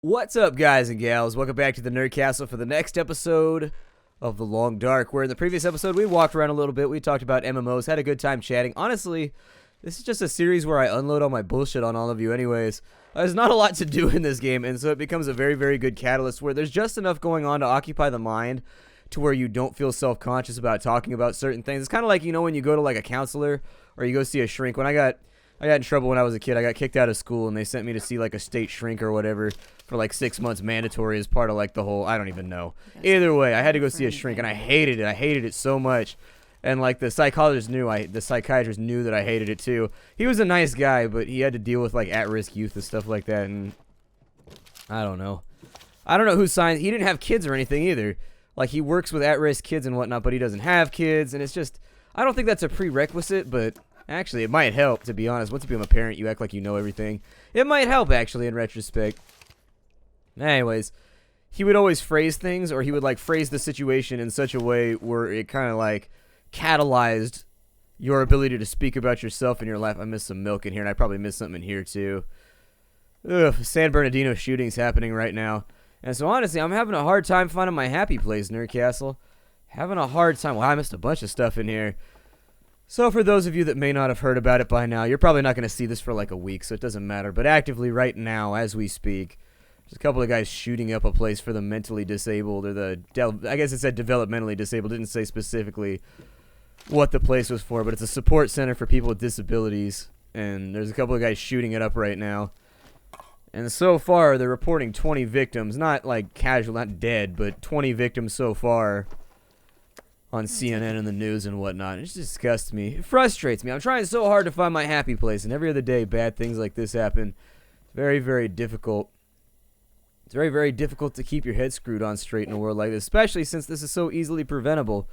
What's up, guys and gals? Welcome back to the Nerd Castle for the next episode of The Long Dark, where in the previous episode we walked around a little bit, we talked about MMOs, had a good time chatting. Honestly, this is just a series where I unload all my bullshit on all of you anyways. There's not a lot to do in this game, and so it becomes a very, very good catalyst where there's just enough going on to occupy the mind to where you don't feel self-conscious about talking about certain things. It's kind of like, you know, when you go to like a counselor or you go see a shrink. When I got in trouble when I was a kid. I got kicked out of school, and they sent me to see like a state shrink or whatever for like 6 months mandatory as part of like the whole, I don't even know. Either way, I had to go see a shrink, and I hated it. I hated it so much. And like the psychiatrist knew that I hated it too. He was a nice guy, but he had to deal with like at-risk youth and stuff like that, and I don't know. I don't know who signed. He didn't have kids or anything either. Like, he works with at-risk kids and whatnot, but he doesn't have kids, and it's just, I don't think that's a prerequisite, but actually, it might help, to be honest. Once you become a parent, you act like you know everything. It might help, actually, in retrospect. Anyways, he would always phrase things, or he would, like, phrase the situation in such a way where it kind of, like, catalyzed your ability to speak about yourself and your life. I missed some milk in here, and I probably missed something in here, too. Ugh, San Bernardino shooting's happening right now. And so, honestly, I'm having a hard time finding my happy place, Nerd Castle. Having a hard time. Wow, I missed a bunch of stuff in here. So for those of you that may not have heard about it by now, you're probably not going to see this for like a week, so it doesn't matter. But actively right now, as we speak, there's a couple of guys shooting up a place for the mentally disabled, or I guess it said developmentally disabled. It didn't say specifically what the place was for, but it's a support center for people with disabilities. And there's a couple of guys shooting it up right now. And so far, they're reporting 20 victims. Not like casual, not dead, but 20 victims so far on CNN and the news and whatnot. It just disgusts me. It frustrates me. I'm trying so hard to find my happy place, and every other day bad things like this happen. It's very, very difficult. It's very, very difficult to keep your head screwed on straight in a world like this, especially since this is so easily preventable.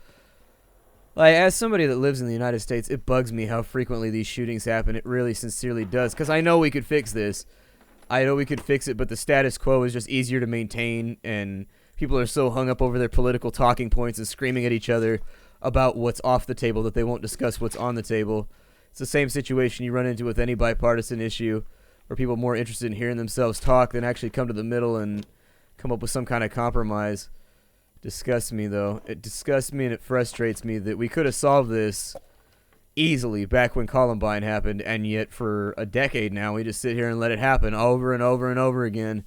Like, as somebody that lives in the United States, it bugs me how frequently these shootings happen. It really sincerely does, because I know we could fix this. I know we could fix it, but the status quo is just easier to maintain, and people are so hung up over their political talking points and screaming at each other about what's off the table that they won't discuss what's on the table. It's the same situation you run into with any bipartisan issue, where people are more interested in hearing themselves talk than actually come to the middle and come up with some kind of compromise. It disgusts me, though. It disgusts me, and it frustrates me that we could have solved this easily back when Columbine happened, and yet for a decade now we just sit here and let it happen over and over and over again,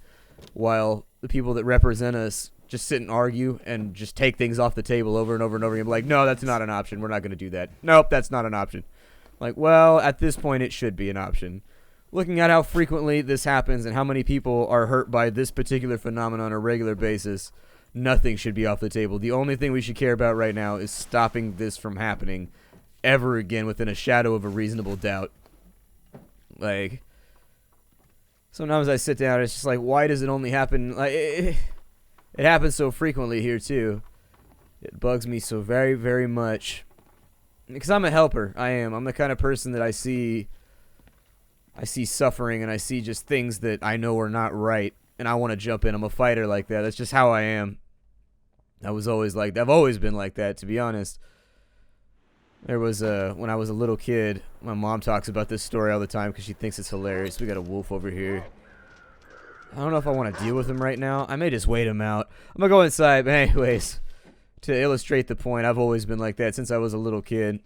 while the people that represent us just sit and argue and just take things off the table over and over and over again. Like, no, that's not an option. We're not going to do that. Nope, that's not an option. Like, well, at this point, it should be an option. Looking at how frequently this happens and how many people are hurt by this particular phenomenon on a regular basis, nothing should be off the table. The only thing we should care about right now is stopping this from happening ever again within a shadow of a reasonable doubt. Like, sometimes I sit down and it's just like, why does it only happen? Like, it happens so frequently here too. It bugs me so very, very much. Because I'm a helper. I am. I'm the kind of person that I see suffering, and I see just things that I know are not right, and I want to jump in. I'm a fighter like that. That's just how I am. I've always been like that, to be honest. There was when I was a little kid, my mom talks about this story all the time because she thinks it's hilarious. We got a wolf over here. I don't know if I want to deal with him right now. I may just wait him out. I'm going to go inside, but anyways, to illustrate the point, I've always been like that since I was a little kid.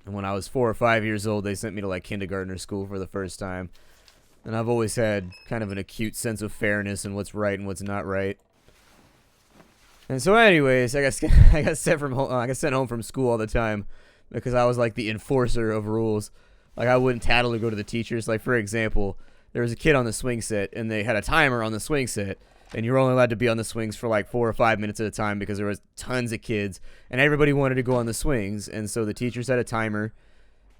And when I was 4 or 5 years old, they sent me to like kindergarten school for the first time. And I've always had kind of an acute sense of fairness and what's right and what's not right. And so anyways, I got sent home from school all the time because I was like the enforcer of rules. Like, I wouldn't tattle or go to the teachers. Like, for example, there was a kid on the swing set, and they had a timer on the swing set, and you were only allowed to be on the swings for like 4 or 5 minutes at a time because there was tons of kids, and everybody wanted to go on the swings. And so the teachers had a timer,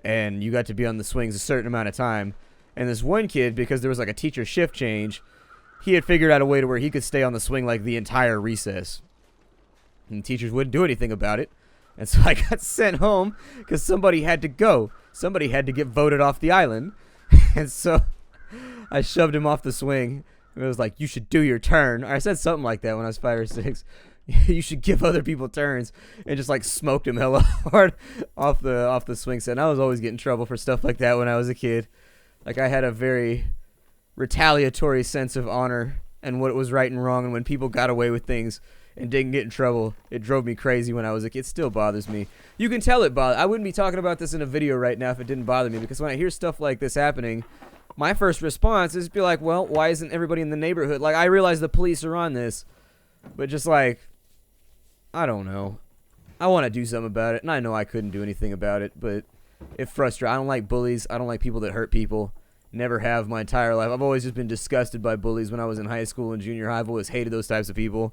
and you got to be on the swings a certain amount of time. And this one kid, because there was like a teacher shift change, he had figured out a way to where he could stay on the swing like the entire recess. And the teachers wouldn't do anything about it. And so I got sent home because somebody had to go. Somebody had to get voted off the island. And so I shoved him off the swing. It was like, you should do your turn. Or I said something like that when I was 5 or 6. You should give other people turns. And just like smoked him hella hard off the swing set. And I was always getting in trouble for stuff like that when I was a kid. Like, I had a very retaliatory sense of honor and what was right and wrong, and when people got away with things and didn't get in trouble, it drove me crazy when I was a kid. It still bothers me. You can tell it bothers. I wouldn't be talking about this in a video right now if it didn't bother me, because when I hear stuff like this happening, my first response is to be like, well, why isn't everybody in the neighborhood? Like, I realize the police are on this, but just like, I don't know. I want to do something about it, and I know I couldn't do anything about it, but it frustrates. I don't like bullies. I don't like people that hurt people. Never have my entire life. I've always just been disgusted by bullies when I was in high school and junior high. I've always hated those types of people.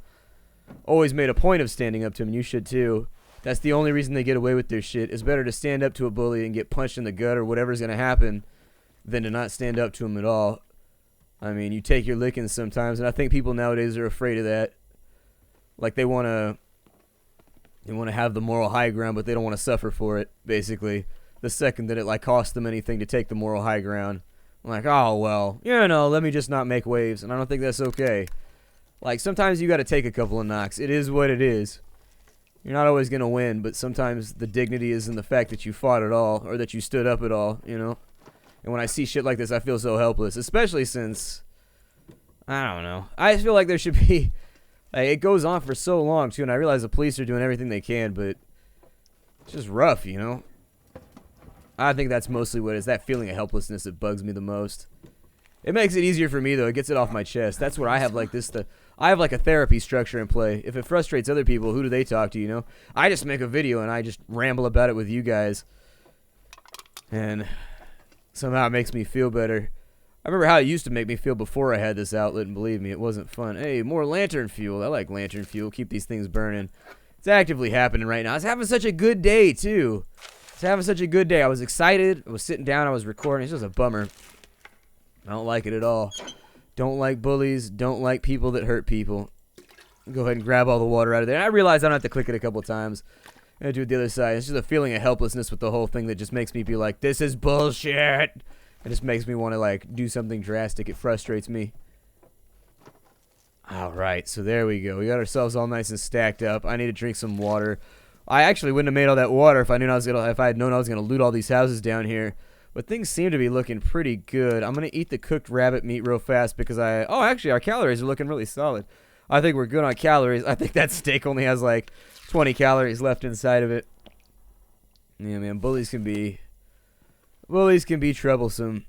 Always made a point of standing up to them, and you should too. That's the only reason they get away with their shit. It's better to stand up to a bully and get punched in the gut or whatever's going to happen than to not stand up to them at all. I mean, you take your lickings sometimes, and I think people nowadays are afraid of that. Like, they want to have the moral high ground, but they don't want to suffer for it, basically. The second that it, like, costs them anything to take the moral high ground. I'm like, oh, well, let me just not make waves, and I don't think that's okay. Like, sometimes you got to take a couple of knocks. It is what it is. You're not always going to win, but sometimes the dignity is in the fact that you fought at all, or that you stood up at all, And when I see shit like this, I feel so helpless, especially since, I don't know. I feel like there should be, like, it goes on for so long, too, and I realize the police are doing everything they can, but it's just rough, I think that's mostly what it is, that feeling of helplessness that bugs me the most. It makes it easier for me, though. It gets it off my chest. That's where I have, like, I have, like, a therapy structure in play. If it frustrates other people, who do they talk to, I just make a video, and I just ramble about it with you guys. And somehow it makes me feel better. I remember how it used to make me feel before I had this outlet, and believe me, it wasn't fun. Hey, more lantern fuel. I like lantern fuel. Keep these things burning. It's actively happening right now. I was having such a good day, too. I was excited. I was sitting down. I was recording. It's just a bummer. I don't like it at all. Don't like bullies. Don't like people that hurt people. Go ahead and grab all the water out of there. And I realize I don't have to click it a couple of times. I'm going to do it the other side. It's just a feeling of helplessness with the whole thing that just makes me be like, this is bullshit. It just makes me want to, like, do something drastic. It frustrates me. All right, so there we go. We got ourselves all nice and stacked up. I need to drink some water. I actually wouldn't have made all that water if I had known I was gonna loot all these houses down here. But things seem to be looking pretty good. I'm gonna eat the cooked rabbit meat real fast because actually our calories are looking really solid. I think we're good on calories. I think that steak only has like 20 calories left inside of it. Yeah, man, bullies can be troublesome.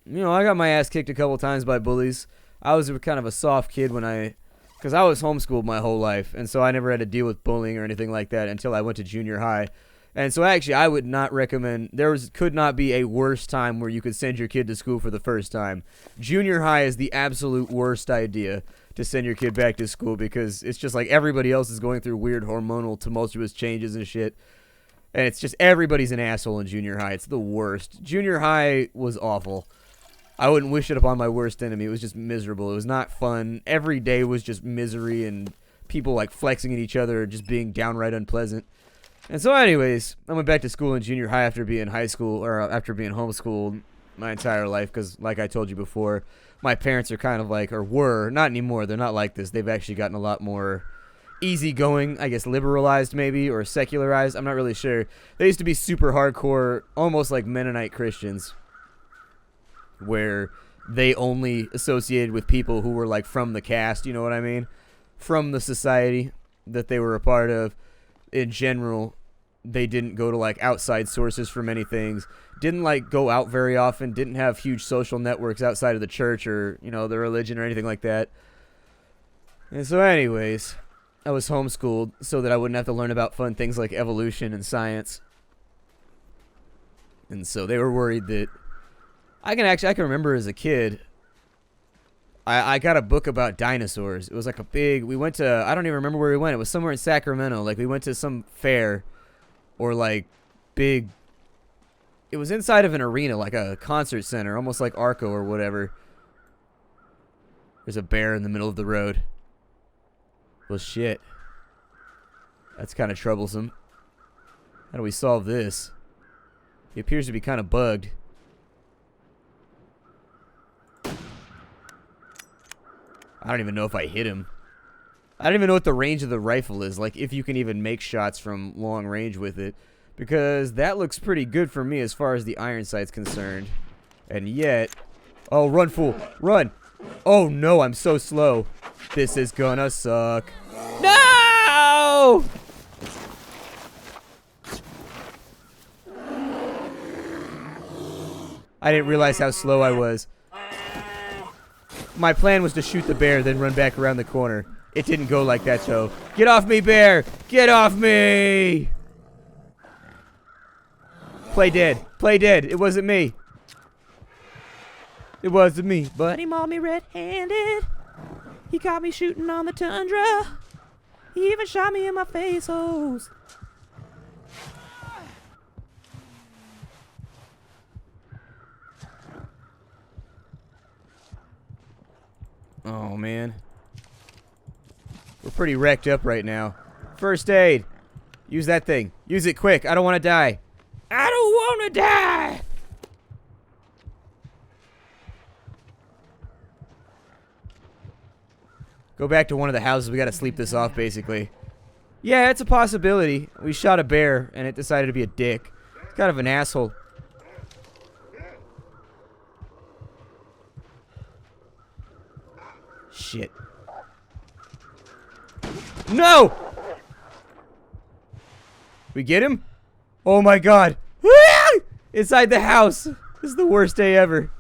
I got my ass kicked a couple times by bullies. I was kind of a soft kid because I was homeschooled my whole life, and so I never had to deal with bullying or anything like that until I went to junior high. And so actually, I would not recommend, could not be a worse time where you could send your kid to school for the first time. Junior high is the absolute worst idea to send your kid back to school because it's just like everybody else is going through weird hormonal tumultuous changes and shit. And it's just everybody's an asshole in junior high. It's the worst. Junior high was awful. I wouldn't wish it upon my worst enemy. It was just miserable. It was not fun. Every day was just misery and people like flexing at each other or just being downright unpleasant. And so anyways, I went back to school in junior high after being after being homeschooled my entire life because like I told you before, my parents are kind of like, or were, not anymore. They're not like this. They've actually gotten a lot more easygoing, I guess liberalized maybe, or secularized. I'm not really sure. They used to be super hardcore, almost like Mennonite Christians, where they only associated with people who were like from the caste, you know what I mean? From the society that they were a part of. In general, they didn't go to like outside sources for many things, didn't like go out very often, didn't have huge social networks outside of the church or, the religion or anything like that. And so anyways, I was homeschooled so that I wouldn't have to learn about fun things like evolution and science. And so they were worried that I can remember as a kid, I got a book about dinosaurs. It was like we went to, I don't even remember where we went. It was somewhere in Sacramento. Like we went to some fair or like big, it was inside of an arena, like a concert center, almost like Arco or whatever. There's a bear in the middle of the road. Well, shit. That's kind of troublesome. How do we solve this? He appears to be kind of bugged. I don't even know if I hit him. I don't even know what the range of the rifle is. Like, if you can even make shots from long range with it. Because that looks pretty good for me as far as the iron sight's concerned. And yet, Oh, run, fool. Run. Oh, no, I'm so slow. This is gonna suck. No! I didn't realize how slow I was. My plan was to shoot the bear, then run back around the corner. It didn't go like that, though. Get off me, bear! Get off me! Play dead. Play dead. It wasn't me. It wasn't me. But he mauled me red-handed. He caught me shooting on the tundra. He even shot me in my face holes. Oh, man. We're pretty wrecked up right now. First aid. Use that thing. Use it quick. I don't want to die. I don't want to die. Go back to one of the houses. We got to sleep this off, basically. Yeah, it's a possibility. We shot a bear, and it decided to be a dick. It's kind of an asshole. Shit. No! We get him? Oh my god. Inside the house. This is the worst day ever.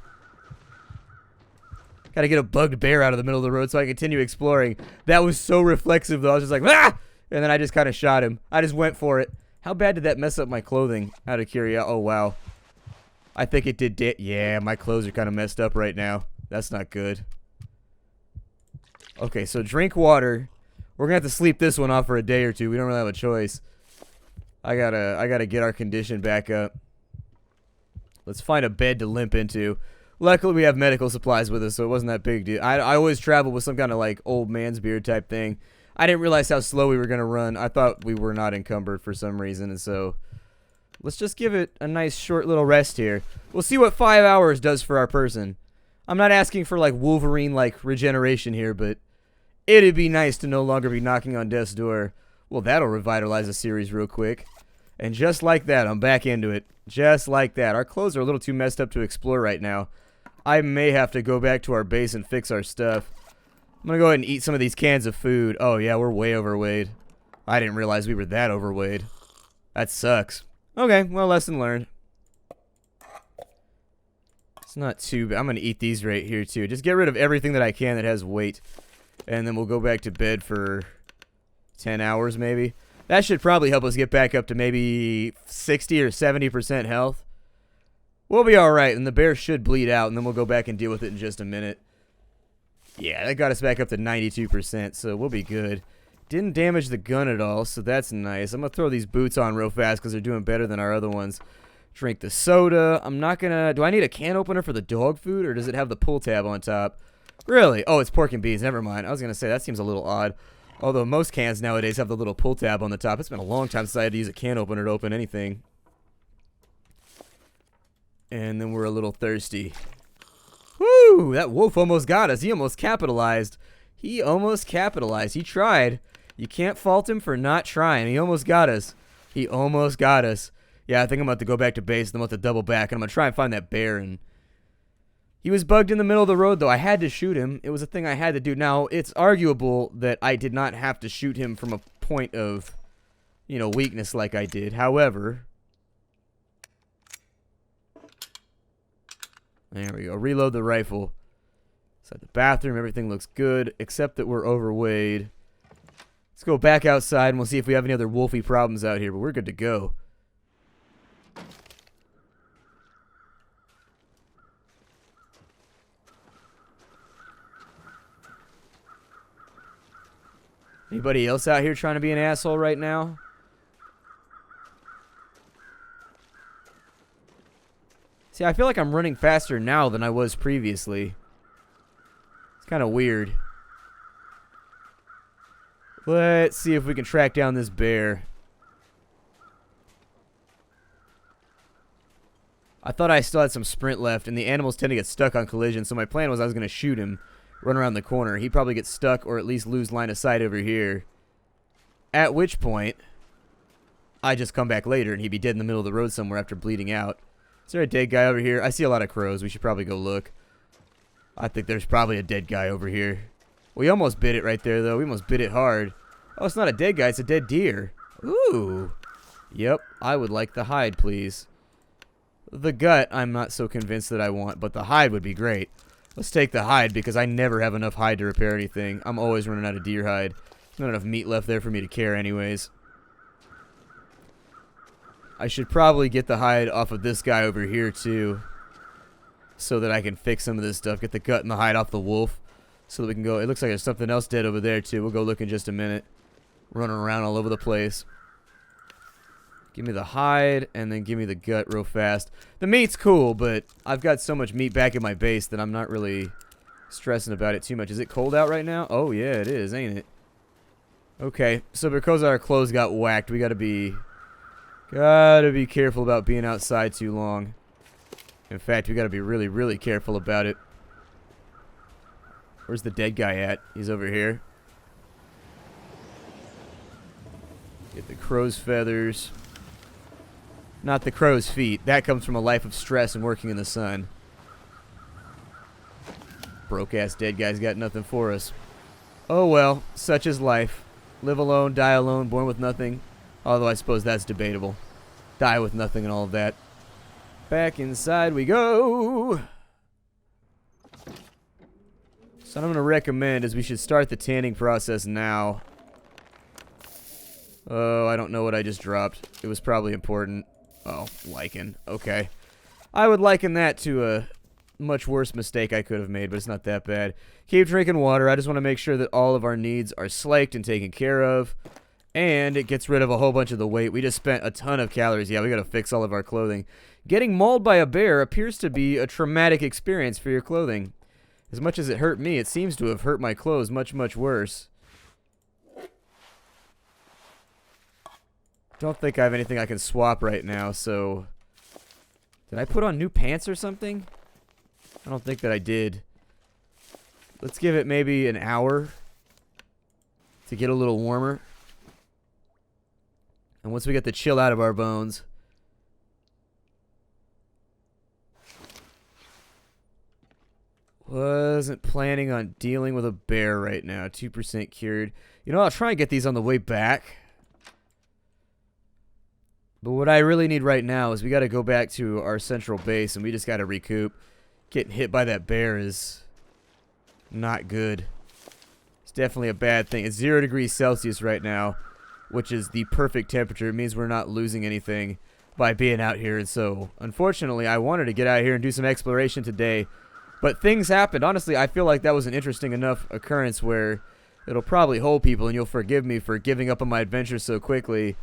Gotta get a bugged bear out of the middle of the road so I continue exploring. That was so reflexive, though. I was just like, ah! And then I just kind of shot him. I just went for it. How bad did that mess up my clothing? Out of curiosity. Oh, wow. I think it did. Yeah, my clothes are kind of messed up right now. That's not good. Okay, so drink water. We're gonna have to sleep this one off for a day or two. We don't really have a choice. I gotta get our condition back up. Let's find a bed to limp into. Luckily, we have medical supplies with us, so it wasn't that big deal. I always travel with some kind of, like, old man's beard type thing. I didn't realize how slow we were going to run. I thought we were not encumbered for some reason, and so let's just give it a nice short little rest here. We'll see what 5 hours does for our person. I'm not asking for, like, Wolverine-like regeneration here, but it'd be nice to no longer be knocking on death's door. Well, that'll revitalize the series real quick. And just like that, I'm back into it. Just like that. Our clothes are a little too messed up to explore right now. I may have to go back to our base and fix our stuff. I'm going to go ahead and eat some of these cans of food. Oh, yeah, we're way overweight. I didn't realize we were that overweight. That sucks. Okay, well, lesson learned. It's not too bad. I'm going to eat these right here, too. Just get rid of everything that I can that has weight. And then we'll go back to bed for 10 hours, maybe. That should probably help us get back up to maybe 60 or 70% health. We'll be alright, and the bear should bleed out, and then we'll go back and deal with it in just a minute. Yeah, that got us back up to 92%, so we'll be good. Didn't damage the gun at all, so that's nice. I'm going to throw these boots on real fast because they're doing better than our other ones. Drink the soda. I'm not going to... Do I need a can opener for the dog food, or does it have the pull tab on top? Really? Oh, it's pork and beans. Never mind. I was going to say, that seems a little odd. Although most cans nowadays have the little pull tab on the top. It's been a long time since I had to use a can opener to open anything. And then we're a little thirsty. Woo! That wolf almost got us. He almost capitalized. He almost capitalized. He tried. You can't fault him for not trying. He almost got us. He almost got us. Yeah, I think I'm about to go back to base, and I'm about to double back, and I'm going to try and find that bear. And he was bugged in the middle of the road, though. I had to shoot him. It was a thing I had to do. Now, it's arguable that I did not have to shoot him from a point of, you know, weakness like I did. However... There we go. Reload the rifle. Inside the bathroom, everything looks good, except that we're overweight. Let's go back outside, and we'll see if we have any other wolfy problems out here, but we're good to go. Anybody else out here trying to be an asshole right now? See, I feel like I'm running faster now than I was previously. It's kind of weird. Let's see if we can track down this bear. I thought I still had some sprint left, and the animals tend to get stuck on collision, so my plan was I was going to shoot him, run around the corner. He'd probably get stuck or at least lose line of sight over here. At which point, I just come back later, and he'd be dead in the middle of the road somewhere after bleeding out. Is there a dead guy over here? I see a lot of crows. We should probably go look. I think there's probably a dead guy over here. We almost bit it right there, though. We almost bit it hard. Oh, it's not a dead guy. It's a dead deer. Ooh. Yep. I would like the hide, please. The gut, I'm not so convinced that I want, but the hide would be great. Let's take the hide because I never have enough hide to repair anything. I'm always running out of deer hide. There's not enough meat left there for me to care anyways. I should probably get the hide off of this guy over here, too, so that I can fix some of this stuff. Get the gut and the hide off the wolf so that we can go. It looks like there's something else dead over there, too. We'll go look in just a minute. Running around all over the place. Give me the hide, and then give me the gut real fast. The meat's cool, but I've got so much meat back in my base that I'm not really stressing about it too much. Is it cold out right now? Oh, yeah, it is, ain't it? Okay, so because our clothes got whacked, we gotta be careful about being outside too long. In fact, we gotta be really, really careful about it. Where's the dead guy at? He's over here. Get the crow's feathers. Not the crow's feet. That comes from a life of stress and working in the sun. Broke-ass dead guy's got nothing for us. Oh well, such is life. Live alone, die alone, born with nothing. Although I suppose that's debatable. Die with nothing and all of that. Back inside we go. So what I'm going to recommend is we should start the tanning process now. Oh, I don't know what I just dropped. It was probably important. Oh, lichen. Okay. I would liken that to a much worse mistake I could have made, but it's not that bad. Keep drinking water. I just want to make sure that all of our needs are slaked and taken care of. And it gets rid of a whole bunch of the weight. We just spent a ton of calories. Yeah, we got to fix all of our clothing. Getting mauled by a bear appears to be a traumatic experience for your clothing. As much as it hurt me, it seems to have hurt my clothes much, much worse. Don't think I have anything I can swap right now, so... Did I put on new pants or something? I don't think that I did. Let's give it maybe an hour to get a little warmer. And once we get the chill out of our bones... Wasn't planning on dealing with a bear right now. 2% cured. You know, I'll try and get these on the way back. But what I really need right now is we got to go back to our central base and we just got to recoup. Getting hit by that bear is not good. It's definitely a bad thing. It's 0 degrees Celsius right now, which is the perfect temperature. It means we're not losing anything by being out here. And so, unfortunately, I wanted to get out here and do some exploration today. But things happened. Honestly, I feel like that was an interesting enough occurrence where it'll probably hold people and you'll forgive me for giving up on my adventure so quickly.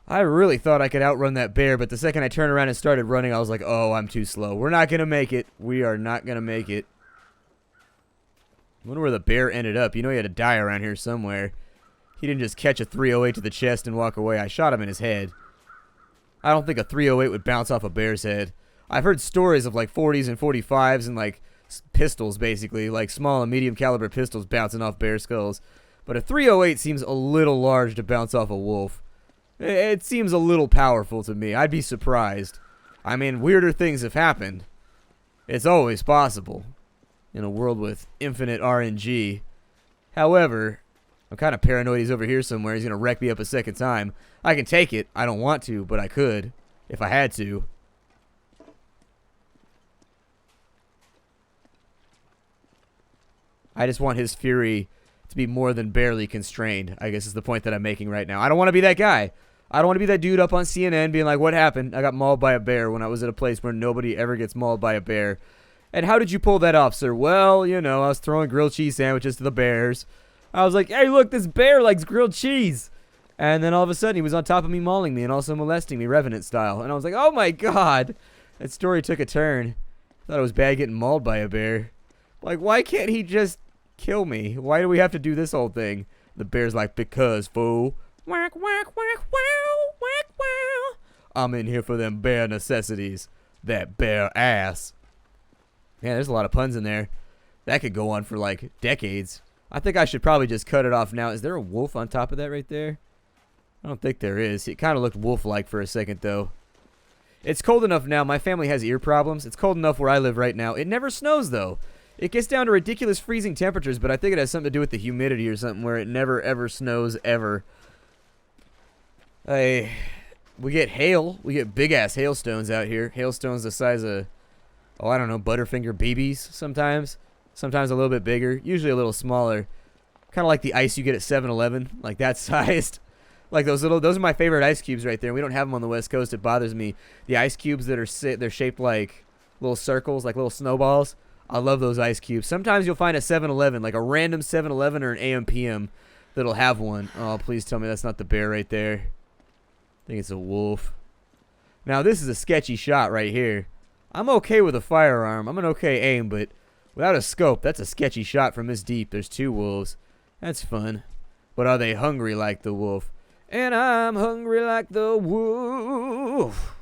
I really thought I could outrun that bear, but the second I turned around and started running, I was like, oh, I'm too slow. We're not going to make it. We are not going to make it. I wonder where the bear ended up. You know he had to die around here somewhere. He didn't just catch a 308 to the chest and walk away. I shot him in his head. I don't think a 308 would bounce off a bear's head. I've heard stories of like 40s and 45s and like pistols, basically, like small and medium caliber pistols bouncing off bear skulls. But a 308 seems a little large to bounce off a wolf. It seems a little powerful to me. I'd be surprised. I mean, weirder things have happened. It's always possible in a world with infinite RNG. However, I'm kind of paranoid he's over here somewhere. He's going to wreck me up a second time. I can take it. I don't want to, but I could if I had to. I just want his fury to be more than barely constrained, I guess is the point that I'm making right now. I don't want to be that guy. I don't want to be that dude up on CNN being like, what happened? I got mauled by a bear when I was at a place where nobody ever gets mauled by a bear. And how did you pull that off, sir? Well, you know, I was throwing grilled cheese sandwiches to the bears. I was like, hey, look, this bear likes grilled cheese. And then all of a sudden he was on top of me mauling me and also molesting me Revenant style. And I was like, oh my God. That story took a turn. Thought it was bad getting mauled by a bear. Like, why can't he just kill me? Why do we have to do this whole thing? The bear's like, because, fool. Whack, whack, whack, wow, whack, wow. I'm in here for them bear necessities. That bear ass. Yeah, there's a lot of puns in there. That could go on for like decades. I think I should probably just cut it off now. Is there a wolf on top of that right there? I don't think there is. It kind of looked wolf-like for a second, though. It's cold enough now. My family has ear problems. It's cold enough where I live right now. It never snows, though. It gets down to ridiculous freezing temperatures, but I think it has something to do with the humidity or something where it never, ever snows, ever. We get hail. We get big-ass hailstones out here. Hailstones the size of, oh, I don't know, Butterfinger BBs sometimes. Sometimes a little bit bigger. Usually a little smaller. Kind of like the ice you get at 7-Eleven. Like that sized. Like those are my favorite ice cubes right there. We don't have them on the West Coast. It bothers me. The ice cubes that are they're shaped like little circles, like little snowballs. I love those ice cubes. Sometimes you'll find a 7-Eleven, like a random 7-Eleven or an AM/PM that'll have one. Oh, please tell me that's not the bear right there. I think it's a wolf. Now, this is a sketchy shot right here. I'm okay with a firearm. I'm an okay aim, but without a scope, that's a sketchy shot from this deep. There's 2 wolves. That's fun. But are they hungry like the wolf? And I'm hungry like the wolf.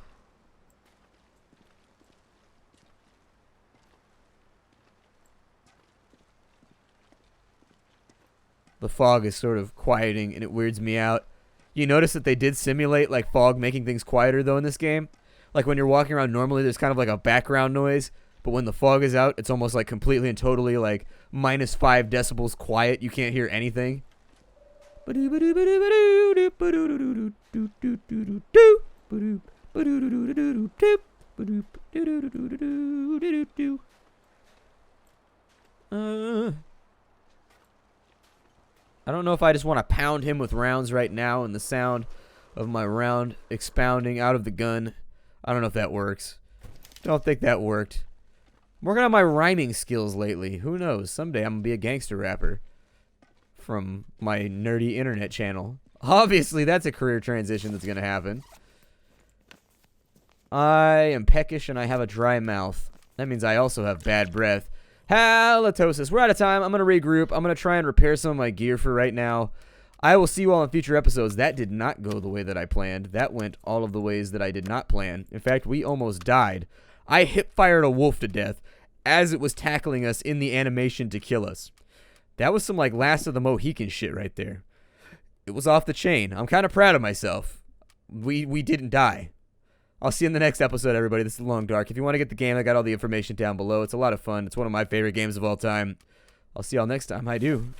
The fog is sort of quieting, and it weirds me out. You notice that they did simulate like fog making things quieter, though, in this game? Like when you're walking around normally, there's kind of like a background noise, but when the fog is out, it's almost like completely and totally like -5 decibels quiet. You can't hear anything. I don't know if I just want to pound him with rounds right now and the sound of my round expounding out of the gun. I don't know if that works. Don't think that worked. I'm working on my rhyming skills lately. Who knows? Someday I'm going to be a gangster rapper from my nerdy internet channel. Obviously, that's a career transition that's going to happen. I am peckish and I have a dry mouth. That means I also have bad breath. Halitosis. We're out of time. I'm going to regroup. I'm going to try and repair some of my gear for right now. I will see you all in future episodes. That did not go the way that I planned. That went all of the ways that I did not plan. In fact, we almost died. I hip-fired a wolf to death as it was tackling us in the animation to kill us. That was some, like, Last of the Mohican shit right there. It was off the chain. I'm kind of proud of myself. We didn't die. I'll see you in the next episode, everybody. This is Long Dark. If you want to get the game, I got all the information down below. It's a lot of fun. It's one of my favorite games of all time. I'll see y'all next time. I do.